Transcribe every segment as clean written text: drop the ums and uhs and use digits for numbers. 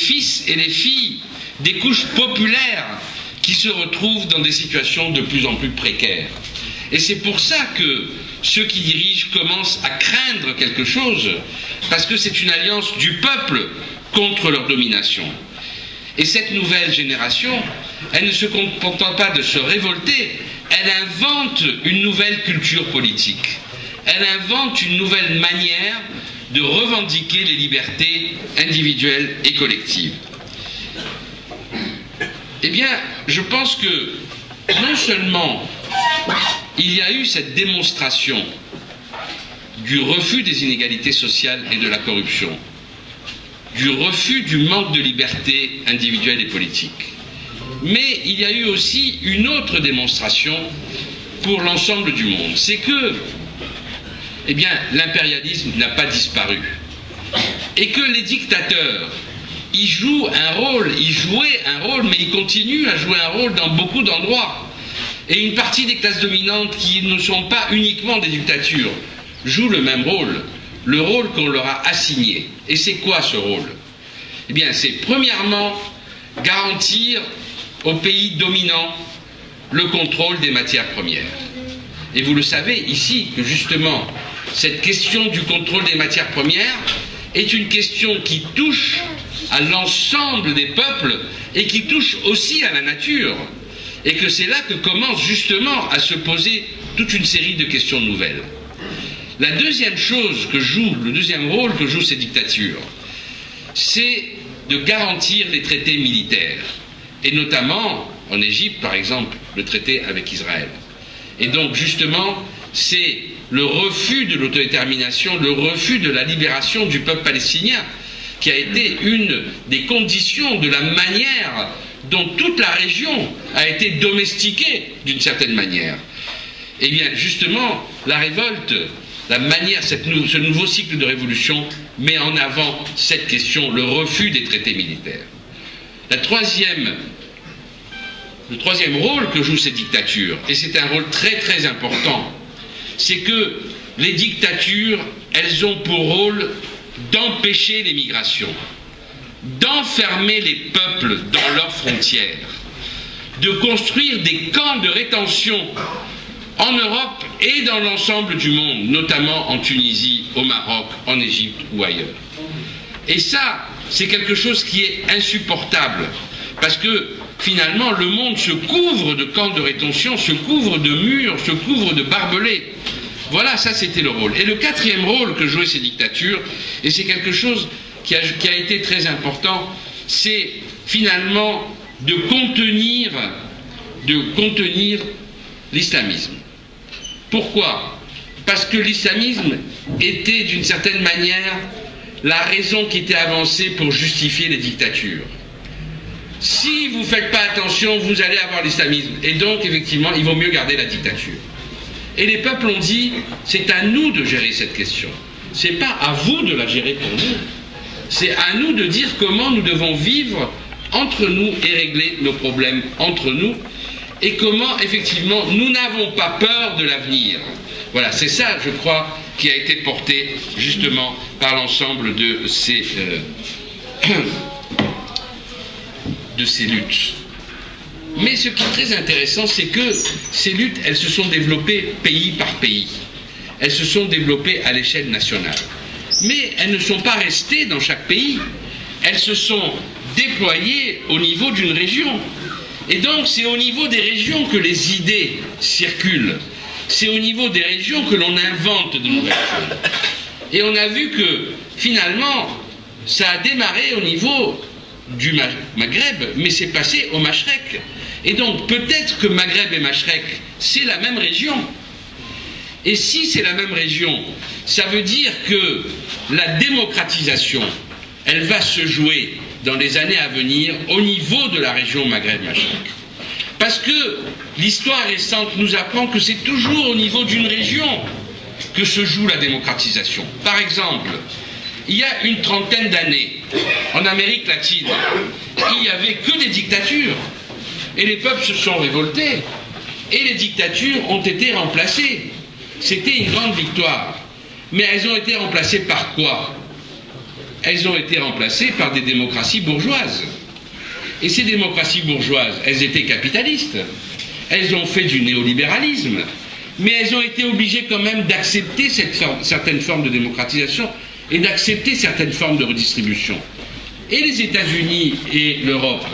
fils et les filles des couches populaires qui se retrouvent dans des situations de plus en plus précaires. Et c'est pour ça que ceux qui dirigent commencent à craindre quelque chose, parce que c'est une alliance du peuple contre leur domination. Et cette nouvelle génération, elle ne se contente pas de se révolter, elle invente une nouvelle culture politique. Elle invente une nouvelle manière de revendiquer les libertés individuelles et collectives. Eh bien, je pense que non seulement il y a eu cette démonstration du refus des inégalités sociales et de la corruption, du refus du manque de liberté individuelle et politique, mais il y a eu aussi une autre démonstration pour l'ensemble du monde. C'est que, eh bien, l'impérialisme n'a pas disparu et que les dictateurs, ils jouent un rôle, ils jouaient un rôle, mais ils continuent à jouer un rôle dans beaucoup d'endroits. Et une partie des classes dominantes qui ne sont pas uniquement des dictatures jouent le même rôle, le rôle qu'on leur a assigné. Et c'est quoi ce rôle? Eh bien, c'est premièrement garantir aux pays dominants le contrôle des matières premières. Et vous le savez ici que justement, cette question du contrôle des matières premières est une question qui touche à l'ensemble des peuples et qui touche aussi à la nature. Et que c'est là que commence justement à se poser toute une série de questions nouvelles. La deuxième chose que joue, le deuxième rôle que jouent ces dictatures, c'est de garantir les traités militaires. Et notamment, en Égypte par exemple, le traité avec Israël. Et donc justement, c'est le refus de l'autodétermination, le refus de la libération du peuple palestinien, qui a été une des conditions de la manière dont toute la région a été domestiquée d'une certaine manière. Eh bien, justement, la révolte, la manière, ce nouveau cycle de révolution met en avant cette question, le refus des traités militaires. Le troisième rôle que jouent ces dictatures, et c'est un rôle très très important, c'est que les dictatures, elles ont pour rôle d'empêcher les migrations, d'enfermer les peuples dans leurs frontières, de construire des camps de rétention en Europe et dans l'ensemble du monde, notamment en Tunisie, au Maroc, en Égypte ou ailleurs. Et ça, c'est quelque chose qui est insupportable, parce que finalement, le monde se couvre de camps de rétention, se couvre de murs, se couvre de barbelés. Voilà, ça c'était le rôle. Et le quatrième rôle que jouaient ces dictatures, et c'est quelque chose qui a été très important, c'est finalement de contenir l'islamisme. Pourquoi? Parce que l'islamisme était d'une certaine manière la raison qui était avancée pour justifier les dictatures. Si vous ne faites pas attention, vous allez avoir l'islamisme. Et donc, effectivement, il vaut mieux garder la dictature. Et les peuples ont dit, c'est à nous de gérer cette question. Ce n'est pas à vous de la gérer pour nous. C'est à nous de dire comment nous devons vivre entre nous et régler nos problèmes entre nous. Et comment, effectivement, nous n'avons pas peur de l'avenir. Voilà, c'est ça, je crois, qui a été porté, justement, par l'ensemble de ces luttes. Mais ce qui est très intéressant, c'est que ces luttes, elles se sont développées pays par pays. Elles se sont développées à l'échelle nationale. Mais elles ne sont pas restées dans chaque pays. Elles se sont déployées au niveau d'une région. Et donc, c'est au niveau des régions que les idées circulent. C'est au niveau des régions que l'on invente de nouvelles choses. Et on a vu que, finalement, ça a démarré au niveau du Maghreb, mais c'est passé au Mashrek. Et donc, peut-être que Maghreb et Mashrek, c'est la même région. Et si c'est la même région, ça veut dire que la démocratisation, elle va se jouer dans les années à venir au niveau de la région Maghreb-Mashrek. Parce que l'histoire récente nous apprend que c'est toujours au niveau d'une région que se joue la démocratisation. Par exemple, il y a une trentaine d'années, en Amérique latine, il n'y avait que des dictatures. Et les peuples se sont révoltés. Et les dictatures ont été remplacées. C'était une grande victoire. Mais elles ont été remplacées par quoi? elles ont été remplacées par des démocraties bourgeoises. Et ces démocraties bourgeoises, elles étaient capitalistes. Elles ont fait du néolibéralisme. Mais elles ont été obligées quand même d'accepter certaines formes de démocratisation et d'accepter certaines formes de redistribution. Et les États-Unis et l'Europe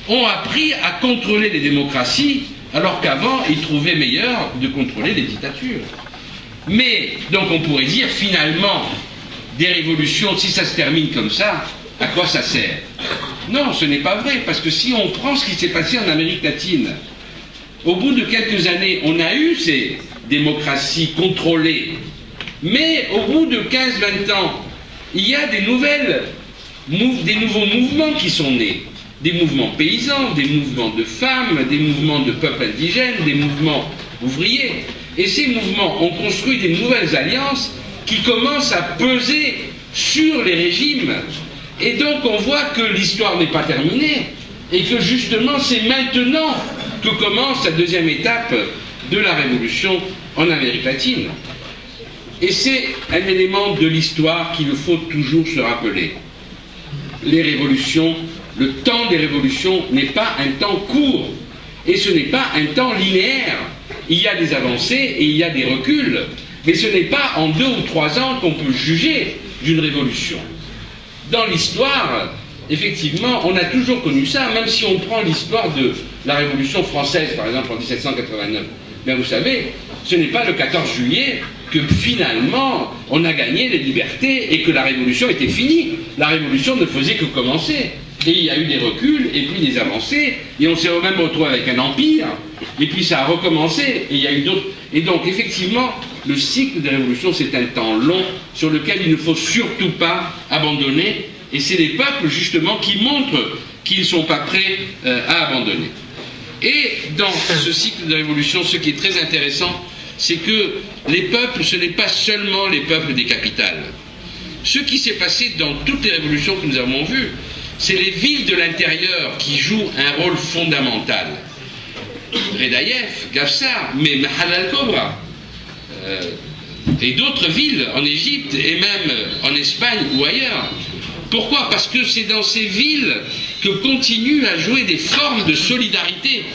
ont appris à contrôler les démocraties, alors qu'avant, ils trouvaient meilleur de contrôler les dictatures. Mais, donc on pourrait dire, finalement, des révolutions, si ça se termine comme ça, à quoi ça sert? Non, ce n'est pas vrai, parce que si on prend ce qui s'est passé en Amérique latine, au bout de quelques années, on a eu ces démocraties contrôlées, mais au bout de 15-20 ans, il y a des nouveaux mouvements qui sont nés. Des mouvements paysans, des mouvements de femmes, des mouvements de peuples indigènes, des mouvements ouvriers. Et ces mouvements ont construit des nouvelles alliances qui commencent à peser sur les régimes. Et donc on voit que l'histoire n'est pas terminée et que justement c'est maintenant que commence la deuxième étape de la révolution en Amérique latine. Et c'est un élément de l'histoire qu'il faut toujours se rappeler. Les révolutions, le temps des révolutions n'est pas un temps court et ce n'est pas un temps linéaire. Il y a des avancées et il y a des reculs, mais ce n'est pas en 2 ou 3 ans qu'on peut juger d'une révolution. Dans l'histoire, effectivement, on a toujours connu ça, même si on prend l'histoire de la Révolution française, par exemple, en 1789. Mais vous savez, ce n'est pas le 14 juillet que finalement on a gagné les libertés et que la Révolution était finie. La Révolution ne faisait que commencer. Et il y a eu des reculs, et puis des avancées, et on s'est même retrouvé avec un empire, et puis ça a recommencé, et il y a eu d'autres. Et donc, effectivement, le cycle des révolutions, c'est un temps long sur lequel il ne faut surtout pas abandonner, et c'est les peuples, justement, qui montrent qu'ils ne sont pas prêts à abandonner. Et dans ce cycle de révolution, ce qui est très intéressant, c'est que les peuples, ce n'est pas seulement les peuples des capitales. Ce qui s'est passé dans toutes les révolutions que nous avons vues, c'est les villes de l'intérieur qui jouent un rôle fondamental. Redaïef, Gafsa, mais Mahal al-Kobra, et d'autres villes en Égypte et même en Espagne ou ailleurs. Pourquoi? Parce que c'est dans ces villes que continuent à jouer des formes de solidarité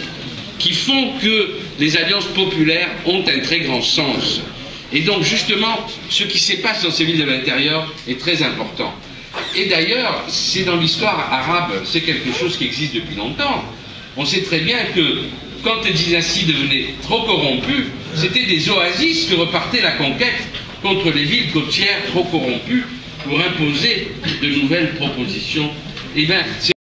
qui font que les alliances populaires ont un très grand sens. Et donc justement, ce qui se passe dans ces villes de l'intérieur est très important. Et d'ailleurs, c'est dans l'histoire arabe, c'est quelque chose qui existe depuis longtemps. On sait très bien que quand les dynasties devenaient trop corrompues, c'était des oasis que repartait la conquête contre les villes côtières trop corrompues pour imposer de nouvelles propositions. Et bien,